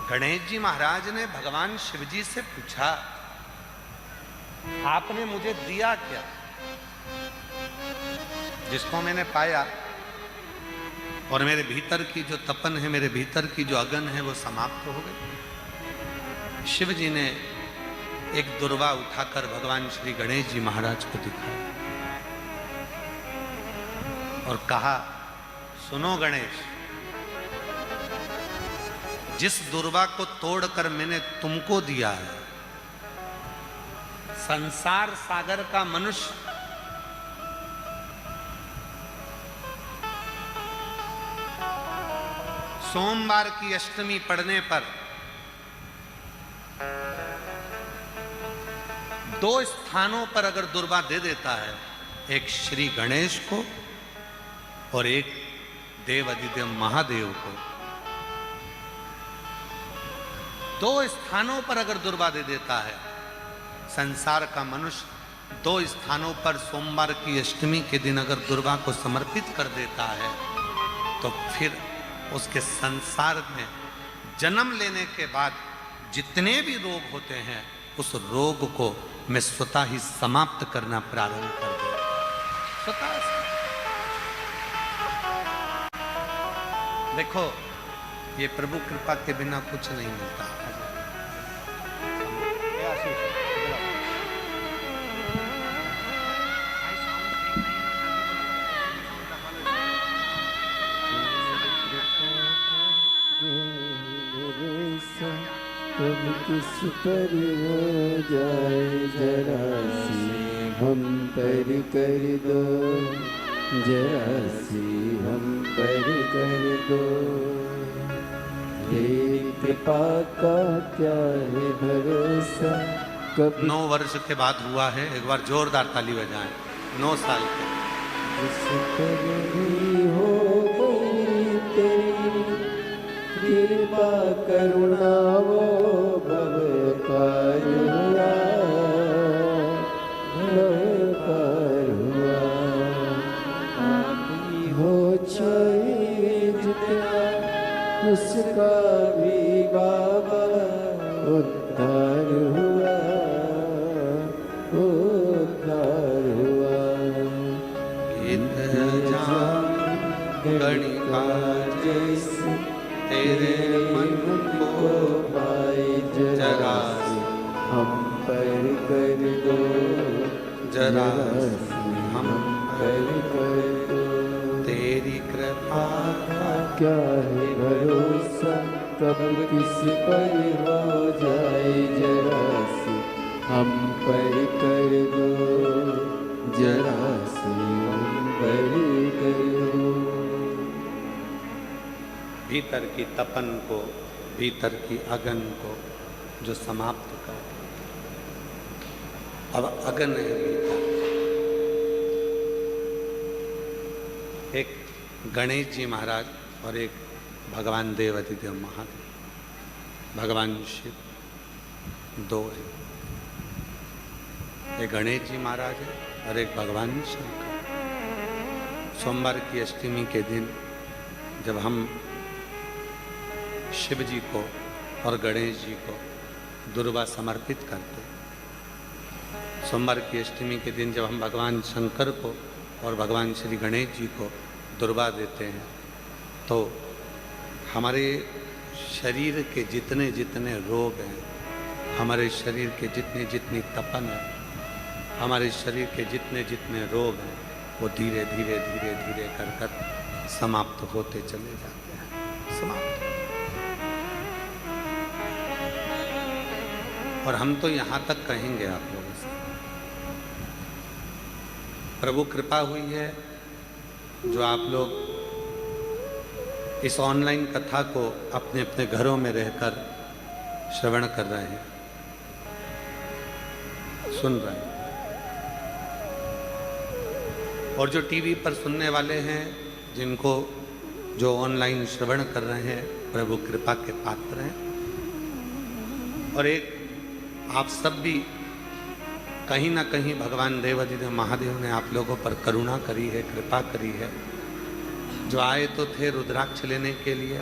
गणेश जी महाराज ने भगवान शिव जी से पूछा, आपने मुझे दिया क्या? जिसको मैंने पाया, और मेरे भीतर की जो तपन है, मेरे भीतर की जो अगन है, वो समाप्त हो गई। शिव जी ने एक दुर्वा उठाकर भगवान श्री गणेश जी महाराज को दिखाया और कहा, सुनो गणेश, जिस दुर्वा को तोड़कर मैंने तुमको दिया है, संसार सागर का मनुष्य सोमवार की अष्टमी पड़ने पर दो स्थानों पर अगर दुर्वा दे देता है, एक श्री गणेश को और एक देव अधिदेव महादेव को, दो स्थानों पर अगर दुर्वा दे देता है, संसार का मनुष्य दो स्थानों पर सोमवार की अष्टमी के दिन अगर दुर्वा को समर्पित कर देता है, तो फिर उसके संसार में जन्म लेने के बाद जितने भी रोग होते हैं, उस रोग को मैं स्वतः ही समाप्त करना प्रारंभ कर दूं, स्वतः से। देखो, ये प्रभु कृपा के बिना कुछ नहीं मिलता।
कब किस पर हो जाए जरा सी हम पर कर दो, जरा सी हम पर कर दो। तेरी कृपा का क्या है भरोसा, कब
9 वर्ष के बाद हुआ है, एक बार जोरदार ताली बजाएं। 9 साल के
जिस पर भी हो गई तेरी कृपा करुणा, वो भवकार हुआ, भवकार हुआ। आप ही हो चाहे जितना, उसका भी बाबा उद्धार हुआ, उद्धार हुआ।
गणिका
जैसे
तेरे मन को
पाए जरा सी हम पर कर दो,
जरा
हम पर कर दो।
तेरी कृपा का
क्या है भरोसा, कब किस पर हो जाए जरा सी हम पर कर दो, जरा सी हम पर कर दो।
भीतर की तपन को, भीतर की अगन को जो समाप्त कर दे। अब अगन है भीतर। एक गणेश जी महाराज और एक भगवान देव अधिदेव महादेव, भगवान शिव दो है। एक गणेश जी महाराज है और एक भगवान शंकर। सोमवार की अष्टमी के दिन जब हम शिव जी को और गणेश जी को दुर्वा समर्पित करते, सोमवार की अष्टमी के दिन जब हम भगवान शंकर को और भगवान श्री गणेश जी को दुर्वा देते हैं, तो हमारे शरीर के जितने जितने रोग हैं, हमारे शरीर के जितनी जितनी तपन है, हमारे शरीर के जितने जितने रोग हैं, वो धीरे धीरे धीरे धीरे कर कर समाप्त होते चले जाते हैं, समाप्त। और हम तो यहाँ तक कहेंगे आप लोगों से, प्रभु कृपा हुई है जो आप लोग इस ऑनलाइन कथा को अपने अपने घरों में रहकर श्रवण कर रहे हैं, सुन रहे हैं। और जो टीवी पर सुनने वाले हैं, जिनको जो ऑनलाइन श्रवण कर रहे हैं, प्रभु कृपा के पात्र हैं। और एक आप सब भी कहीं ना कहीं भगवान देव अधिदेव महादेव ने आप लोगों पर करुणा करी है, कृपा करी है। जो आए तो थे रुद्राक्ष लेने के लिए,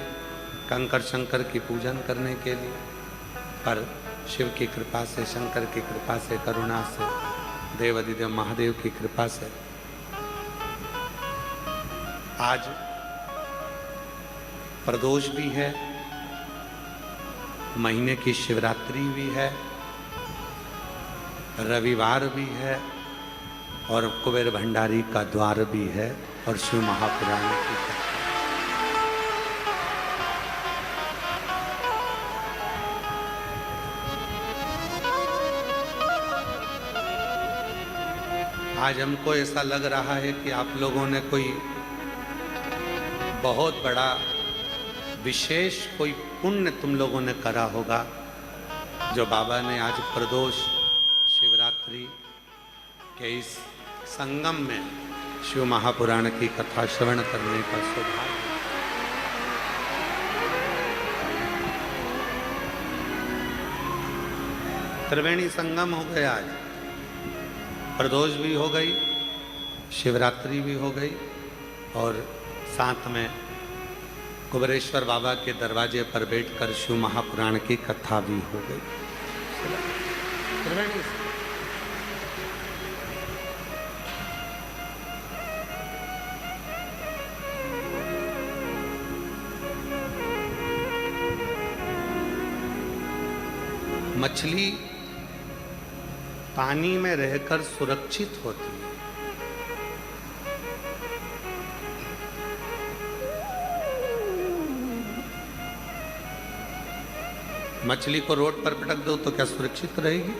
कंकर शंकर की पूजन करने के लिए, पर शिव की कृपा से, शंकर की कृपा से, करुणा से, देव अधिदेव महादेव की कृपा से आज प्रदोष भी है, महीने की शिवरात्रि भी है, रविवार भी है, और कुबेर भंडारी का द्वार भी है, और शिव महापुराण की कथा। आज हमको ऐसा लग रहा है कि आप लोगों ने कोई बहुत बड़ा विशेष कोई पुण्य तुम लोगों ने करा होगा, जो बाबा ने आज प्रदोष शिवरात्रि के इस संगम में शिव महापुराण की कथा श्रवण करने का सौभाग्य। त्रिवेणी संगम हो गया आज, प्रदोष भी हो गई, शिवरात्रि भी हो गई और साथ में कुबेरेश्वर बाबा के दरवाजे पर बैठकर शिव महापुराण की कथा भी हो गई। त्रिवेणी मछली पानी में रहकर सुरक्षित होती है। मछली को रोड पर पटक दो तो क्या सुरक्षित रहेगी?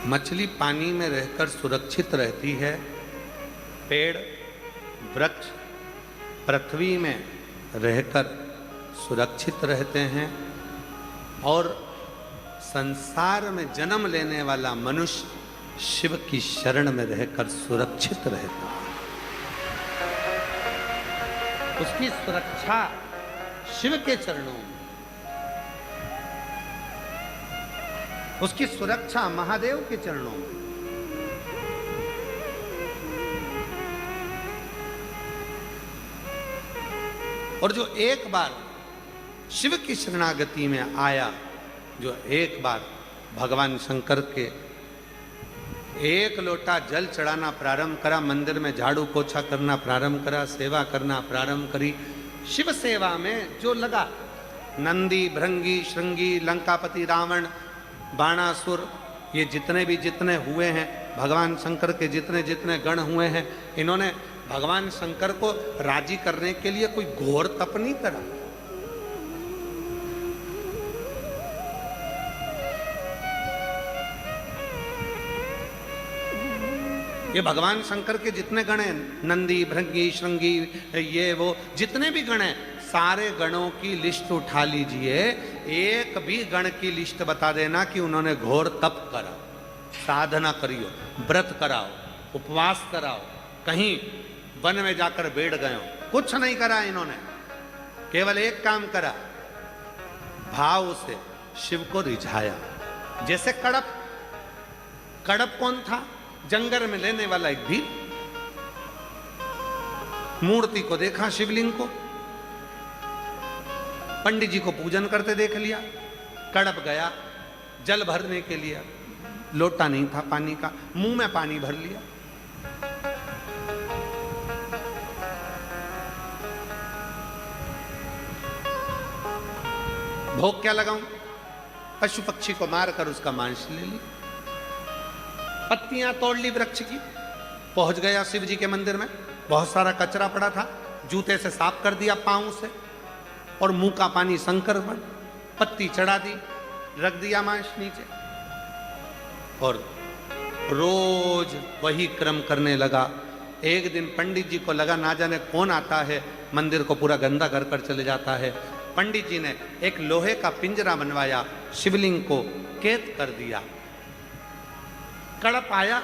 मछली पानी में रहकर सुरक्षित रहती है। पेड़ वृक्ष पृथ्वी में रहकर सुरक्षित रहते हैं और संसार में जन्म लेने वाला मनुष्य शिव की शरण में रहकर सुरक्षित रहता है। उसकी सुरक्षा शिव के चरणों में, उसकी सुरक्षा महादेव के चरणों में। और जो एक बार शिव की शरणागति में आया, जो एक बार भगवान शंकर के एक लोटा जल चढ़ाना प्रारंभ करा, मंदिर में झाड़ू पोछा करना प्रारंभ करा, सेवा करना प्रारंभ करी, शिव सेवा में जो लगा, नंदी भृंगी श्रृंगी लंकापति रावण बाणासुर ये जितने हुए हैं, भगवान शंकर के जितने गण हुए हैं, इन्होंने भगवान शंकर को राजी करने के लिए कोई घोर तप नहीं करा। ये भगवान शंकर के जितने गण हैं, नंदी भृंगी श्रृंगी ये वो जितने भी गण हैं, सारे गणों की लिस्ट उठा लीजिए, एक भी गण की लिस्ट बता देना कि उन्होंने घोर तप करा, साधना करियो, व्रत कराओ, उपवास कराओ, कहीं वन में जाकर बैठ गए हो। कुछ नहीं करा इन्होंने, केवल एक काम करा, भाव से शिव को रिझाया। जैसे कड़प कौन था? जंगल में लेने वाला एक भील। मूर्ति को देखा, शिवलिंग को, पंडित जी को पूजन करते देख लिया, कड़प गया जल भरने के लिए, लोटा नहीं था पानी का, मुंह में पानी भर लिया। भोग क्या लगाऊं? पशु पक्षी को मारकर उसका मांस ले ली, पत्तियां तोड़ ली वृक्ष की, पहुंच गया शिव जी के मंदिर में। बहुत सारा कचरा पड़ा था, जूते से साफ कर दिया पांव से, और मुंह का पानी शंकर पर, पत्ती चढ़ा दी, रख दिया मांस नीचे, और रोज वही क्रम करने लगा। एक दिन पंडित जी को लगा ना जाने कौन आता है, मंदिर को पूरा गंदा कर चले जाता है। पंडित जी ने एक लोहे का पिंजरा बनवाया, शिवलिंग को कैद कर दिया। कड़प आया,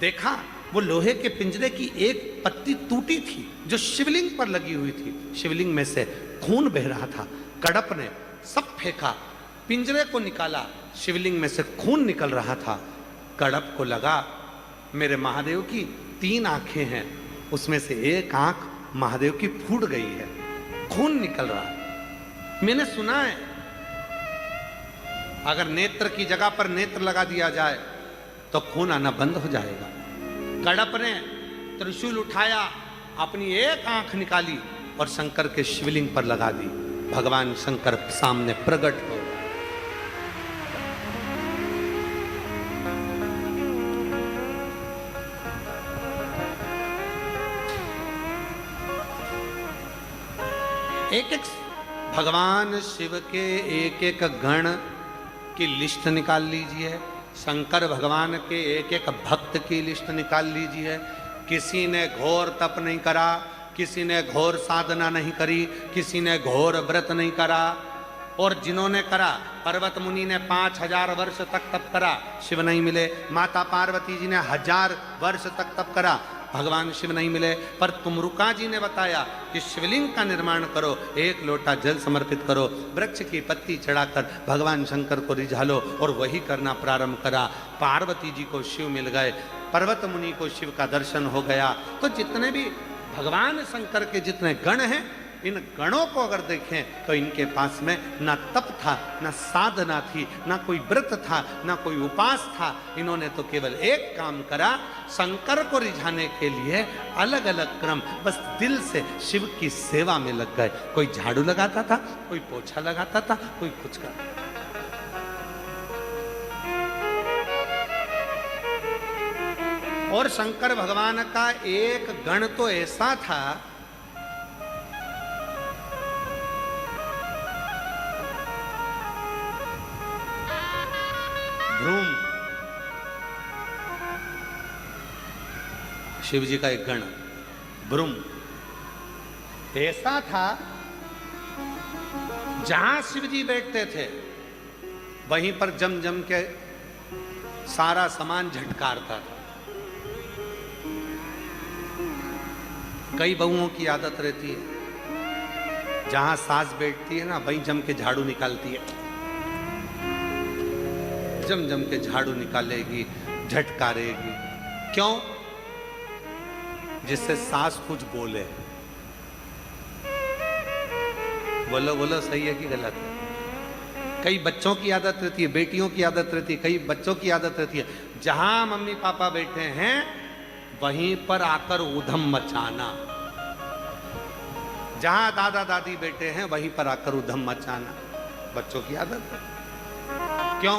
देखा वो लोहे के पिंजरे की एक पत्ती टूटी थी जो शिवलिंग पर लगी हुई थी, शिवलिंग में से खून बह रहा था। कड़प ने सब फेंका, पिंजरे को निकाला, शिवलिंग में से खून निकल रहा था। कड़प को लगा मेरे महादेव की 3 आंखें हैं, उसमें से एक आंख महादेव की फूट गई है, खून निकल रहा है। मैंने सुना है अगर नेत्र की जगह पर नेत्र लगा दिया जाए तो खून आना बंद हो जाएगा। कड़प ने त्रिशूल उठाया, अपनी एक आंख निकाली और शंकर के शिवलिंग पर लगा दी। भगवान शंकर सामने प्रकट हो गए। एक भगवान शिव के एक गण की लिस्ट निकाल लीजिए, शंकर भगवान के एक भक्त की लिस्ट निकाल लीजिए। किसी ने घोर तप नहीं करा, किसी ने घोर साधना नहीं करी, किसी ने घोर व्रत नहीं करा। और जिन्होंने करा, पर्वत मुनि ने 5000 वर्ष तक तप करा, शिव नहीं मिले। माता पार्वती जी ने 1000 वर्ष तक तप करा, भगवान शिव नहीं मिले। पर तुमरुका जी ने बताया कि शिवलिंग का निर्माण करो, 1 लोटा जल समर्पित करो, वृक्ष की पत्ती चढ़ाकर भगवान शंकर को रिझालो, और वही करना प्रारंभ करा। पार्वती जी को शिव मिल गए, पर्वत मुनि को शिव का दर्शन हो गया। तो जितने भी भगवान शंकर के जितने गण हैं, इन गणों को अगर देखें तो इनके पास में ना तप था, ना साधना थी, ना कोई व्रत था, ना कोई उपास था। इन्होंने तो केवल एक काम करा, शंकर को रिझाने के लिए अलग अलग क्रम, बस दिल से शिव की सेवा में लग गए। कोई झाड़ू लगाता था, कोई पोछा लगाता था, कोई कुछ करता। और शंकर भगवान का एक गण तो ऐसा था, भ्रूम, शिव जी का एक गण भ्रूम ऐसा था, जहां शिव जी बैठते थे वहीं पर जम जम के सारा सामान झटकारता था। कई बहुओं की आदत रहती है, जहां सास बैठती है ना, वहीं जम के झाड़ू निकालती है, जम जम के झाड़ू निकालेगी, झटकारेगी। क्यों? जिससे सास कुछ बोले। बोलो बोलो, सही है कि गलत है? कई बच्चों की आदत रहती है, बेटियों की आदत रहती है, कई बच्चों की आदत रहती है, जहां मम्मी पापा बैठे हैं वहीं पर आकर ऊधम मचाना। जहां दादा दादी बैठे हैं वहीं पर आकर ऊधम मचाना बच्चों की आदत है। क्यों?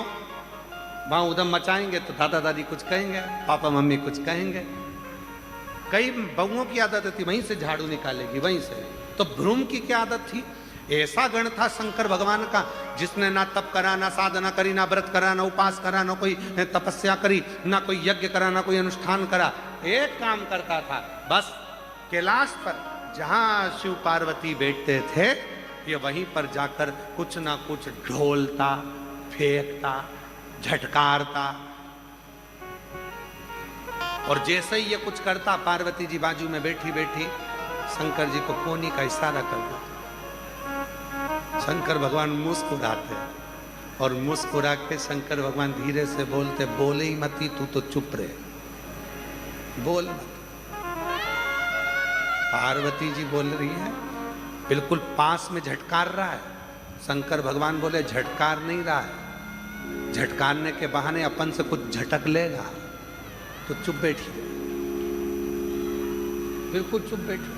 वहां ऊधम मचाएंगे तो दादा दादी कुछ कहेंगे, पापा मम्मी कुछ कहेंगे। कई बहुओं की आदत थी, वहीं से झाड़ू निकालेगी, वहीं से। तो भ्रूम की क्या आदत थी? ऐसा गण था शंकर भगवान का, जिसने ना तप करा, ना साधना करी, ना व्रत करा, ना उपास करा, ना कोई तपस्या करी, ना कोई यज्ञ करा, ना कोई अनुष्ठान करा। एक काम करता था, बस कैलाश पर जहां शिव पार्वती बैठते थे, ये वहीं पर जाकर कुछ ना कुछ ढोलता, फेंकता, झटकारता। और जैसे ही ये कुछ करता, पार्वती जी बाजू में बैठी बैठी शंकर जी को कोनी का इशारा कर देते। शंकर भगवान मुस्कुराते, और मुस्कुरा के शंकर भगवान धीरे से बोलते, बोले ही मती, तू तो चुप रहे, बोल मत। पार्वती जी बोल रही है, बिल्कुल पास में झटकार रहा है। शंकर भगवान बोले, झटकार नहीं रहा है, झटकारने के बहाने अपन से कुछ झटक लेगा, तो चुप बैठिए, बिल्कुल चुप बैठिए।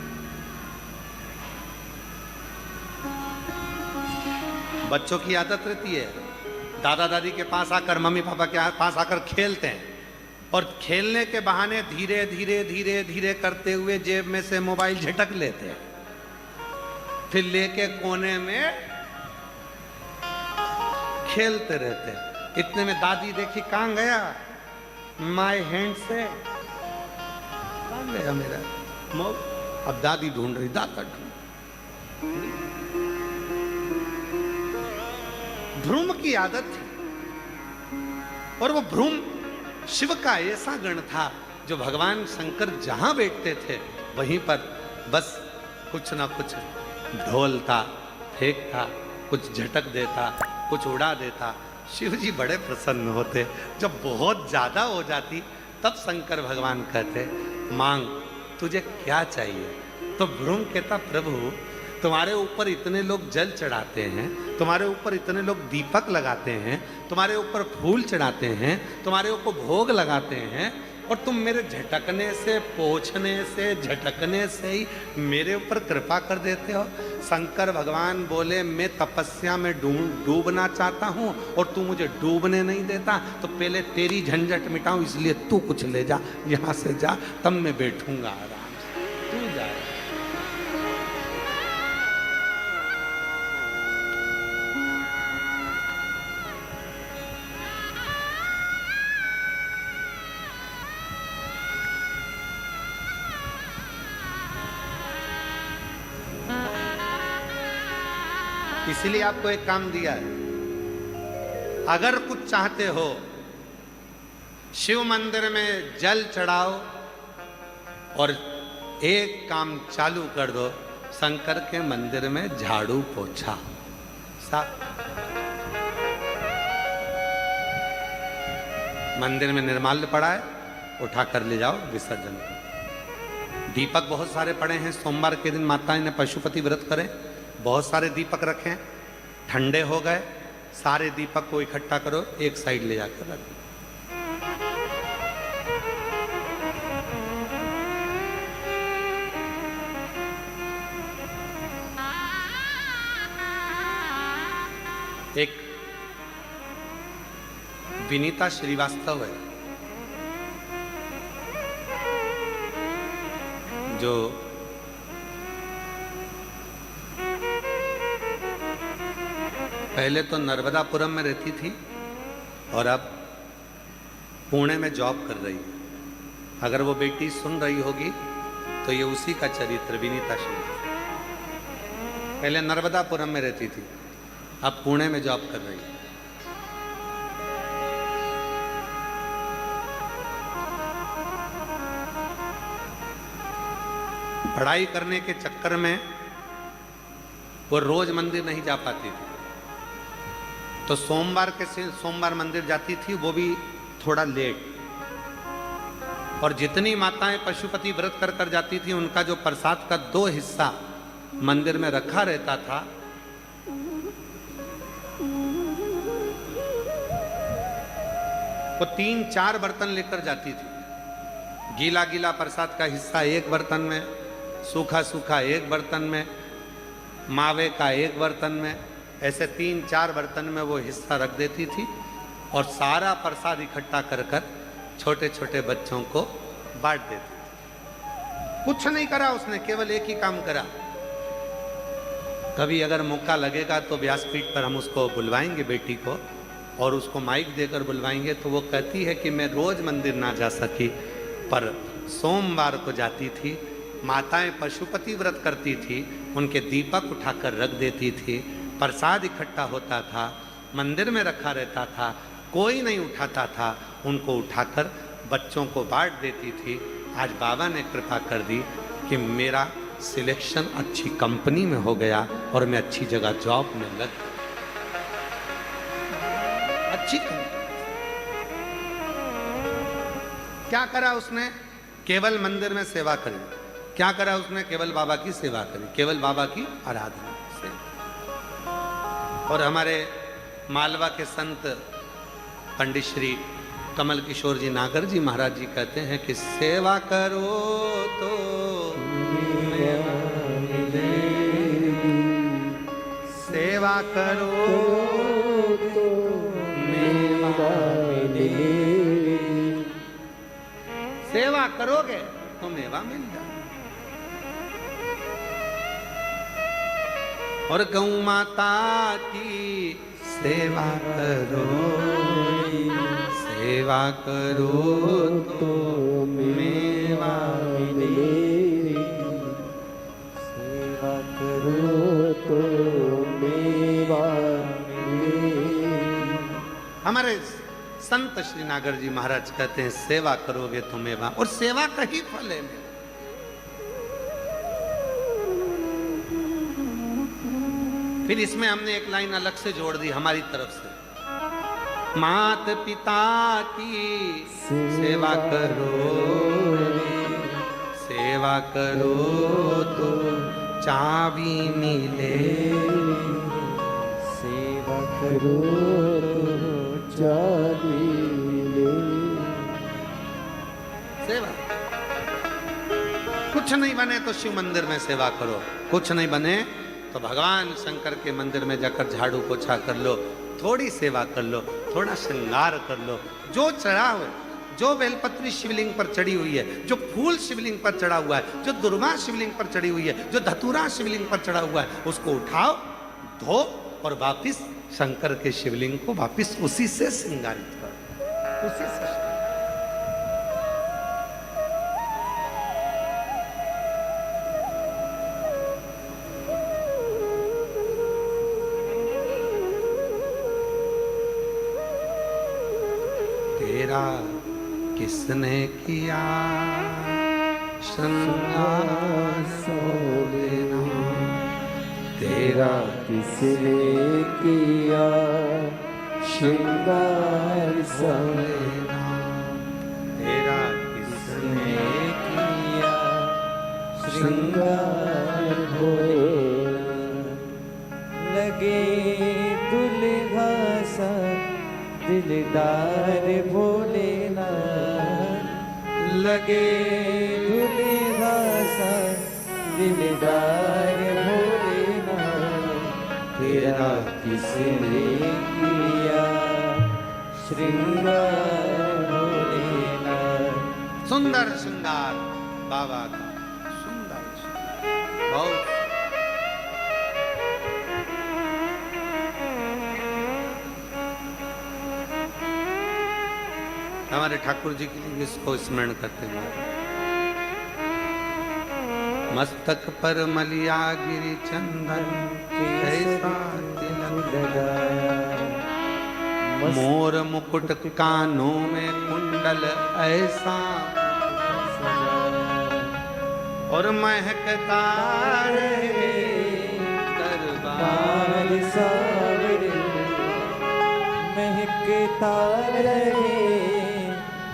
बच्चों की आदत रहती है, दादा दादी के पास आकर, मम्मी पापा के पास आकर खेलते हैं, और खेलने के बहाने धीरे धीरे धीरे धीरे करते हुए जेब में से मोबाइल झटक लेते हैं, फिर लेके कोने में खेलते रहते हैं। इतने में दादी देखी, कहां गया माय हैंड से, कहां गया मेरा मोबाइल? अब दादी ढूंढ रही, दादा ढूंढ। भ्रूम की आदत थी, और वो भ्रूम शिव का ऐसा गण था, जो भगवान शंकर जहां बैठते थे वहीं पर बस कुछ ना कुछ ढोलता, फेंकता, कुछ झटक देता, कुछ उड़ा देता। शिव जी बड़े प्रसन्न होते। जब बहुत ज्यादा हो जाती, तब शंकर भगवान कहते, मांग, तुझे क्या चाहिए? तो भ्रूम कहता, प्रभु तुम्हारे ऊपर इतने लोग जल चढ़ाते हैं, तुम्हारे ऊपर इतने लोग दीपक लगाते हैं, तुम्हारे ऊपर फूल चढ़ाते हैं, तुम्हारे ऊपर भोग लगाते हैं, और तुम मेरे झटकने से, पोंछने से, झटकने से ही मेरे ऊपर कृपा कर देते हो। शंकर भगवान बोले, मैं तपस्या में डूबना चाहता हूँ और तू मुझे डूबने नहीं देता, तो पहले तेरी झंझट मिटाऊं, इसलिए तू कुछ ले जा, यहाँ से जा, तब मैं बैठूंगा आराम से, तू जा। इसीलिए आपको एक काम दिया है, अगर कुछ चाहते हो शिव मंदिर में जल चढ़ाओ और एक काम चालू कर दो, शंकर के मंदिर में झाड़ू पोछा साफ। मंदिर में निर्माल्य पड़ा है, उठा कर ले जाओ विसर्जन। दीपक बहुत सारे पड़े हैं, सोमवार के दिन माताएं ने पशुपति व्रत करें, बहुत सारे दीपक रखें, ठंडे हो गए, सारे दीपक को इकट्ठा करो, एक साइड ले जाकर रख दो। एक विनीता श्रीवास्तव है जो पहले तो नर्मदापुरम में रहती थी और अब पुणे में जॉब कर रही है। अगर वो बेटी सुन रही होगी तो ये उसी का चरित्र, विनीता श्रीवास्तव। पहले नर्मदापुरम में रहती थी, अब पुणे में जॉब कर रही है। पढ़ाई करने के चक्कर में वो रोज मंदिर नहीं जा पाती थी, तो सोमवार मंदिर जाती थी, वो भी थोड़ा लेट। और जितनी माताएं पशुपति व्रत कर कर जाती थी, उनका जो प्रसाद का 2 हिस्सा मंदिर में रखा रहता था, वो 3-4 बर्तन लेकर जाती थी। गीला गीला प्रसाद का हिस्सा एक बर्तन में, सूखा सूखा एक बर्तन में, मावे का एक बर्तन में, ऐसे 3-4 बर्तन में वो हिस्सा रख देती थी और सारा प्रसाद इकट्ठा कर कर छोटे छोटे बच्चों को बांट देती थी। कुछ नहीं करा उसने, केवल एक ही काम करा। कभी अगर मौका लगेगा तो व्यासपीठ पर हम उसको बुलवाएंगे, बेटी को, और उसको माइक देकर बुलवाएंगे, तो वो कहती है कि मैं रोज मंदिर ना जा सकी, पर सोमवार को जाती थी। माताएं पशुपति व्रत करती थी, उनके दीपक उठाकर रख देती थी, प्रसाद इकट्ठा होता था, मंदिर में रखा रहता था, कोई नहीं उठाता था, उनको उठाकर बच्चों को बांट देती थी। आज बाबा ने कृपा कर दी कि मेरा सिलेक्शन अच्छी कंपनी में हो गया और मैं अच्छी जगह जॉब में लग, अच्छी कंपनी। क्या करा उसने? केवल मंदिर में सेवा करी। क्या करा उसने? केवल बाबा की सेवा करी, केवल बाबा की आराधना से। और हमारे मालवा के संत पंडित श्री कमल किशोर जी नागर जी महाराज जी कहते हैं कि सेवा करो तो सेवा करो तो मेवा मिलेगी। सेवा करोगे तो मेवा मिल जाए। और गौ माता की सेवा करो, सेवा करो तो मेवा मिलेगी,
सेवा करो तो मेवा मिलेगी।
हमारे संत श्री नागर जी महाराज कहते हैं सेवा करोगे तो मेवा, और सेवा का ही फल है। फिर इसमें हमने एक लाइन अलग से जोड़ दी हमारी तरफ से, मात पिता की सेवा करो, सेवा करो तो चाबी मिले,
सेवा करो तो चाबी मिले।
सेवा, कुछ नहीं बने तो शिव मंदिर में सेवा करो, कुछ नहीं बने तो भगवान शंकर के मंदिर में जाकर झाड़ू पोछा कर लो, थोड़ी सेवा कर लो, थोड़ा श्रृंगार कर लो। जो चढ़ा हुआ, जो बेलपत्री शिवलिंग पर चढ़ी हुई है, जो फूल शिवलिंग पर चढ़ा हुआ है, जो दुर्वा शिवलिंग पर चढ़ी हुई है, जो धतूरा शिवलिंग पर चढ़ा हुआ है, उसको उठाओ, धो और वापिस शंकर के शिवलिंग को वापिस उसी से श्रृंगारित करो, उसी से। तेरा किसने किया श्रृंगार सोलेना,
तेरा किसने किया श्रृंगार सोलेना,
तेरा किसने
किया श्रृंगार भोलेना। लगे दुल्हा सा दिलदार भोलेना, लगे दुल्हा सा दिलदार भोलेना, तेरा किसने किया श्रृंगार भोलेना।
सुंदर श्रृंगार बाबा का, सुंदर श्रृंगार बहुत। हमारे ठाकुर जी के लिए इसको स्मरण करते हैं। मस्तक पर मलिया गिरी चंदन ऐसा तिलक लगाया, मोर मुकुट कानों में कुंडल ऐसा और महकता रहे दरबार
सावरे, महकता रहे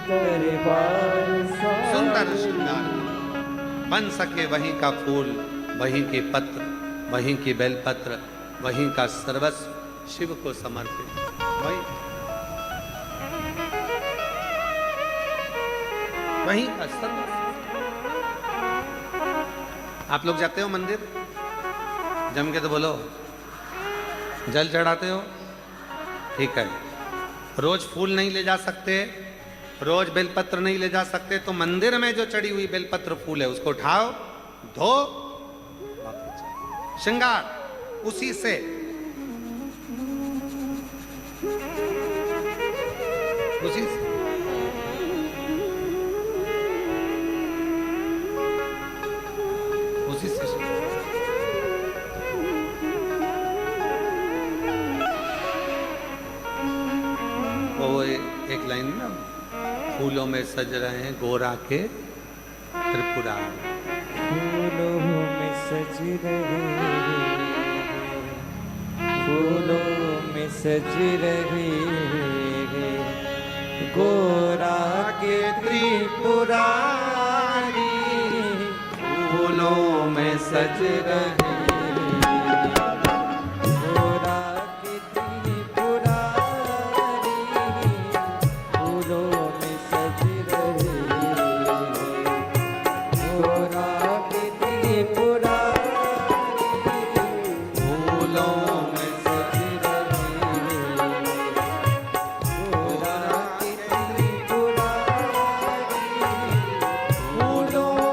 दरबार सावरे।
सुंदर श्रृंगार बन सके वहीं का फूल, वहीं के पत्र, वहीं की बेलपत्र, वहीं का सर्वस्व शिव को समर्पित। वहीं का सर्वस्व। आप लोग जाते हो मंदिर? जम के तो बोलो। जल चढ़ाते हो? ठीक है। रोज फूल नहीं ले जा सकते, रोज बेलपत्र नहीं ले जा सकते, तो मंदिर में जो चढ़ी हुई बेलपत्र फूल है उसको उठाओ, धो, श्रृंगार उसी से। उसी से उसी से वो एक लाइन ना, फूलों में सज रहे हैं गोरा के त्रिपुरारी,
फूलों में सज रहे हैं, फूलों में सज रहे हैं, गोरा के त्रिपुरारी, फूलों में सज रहे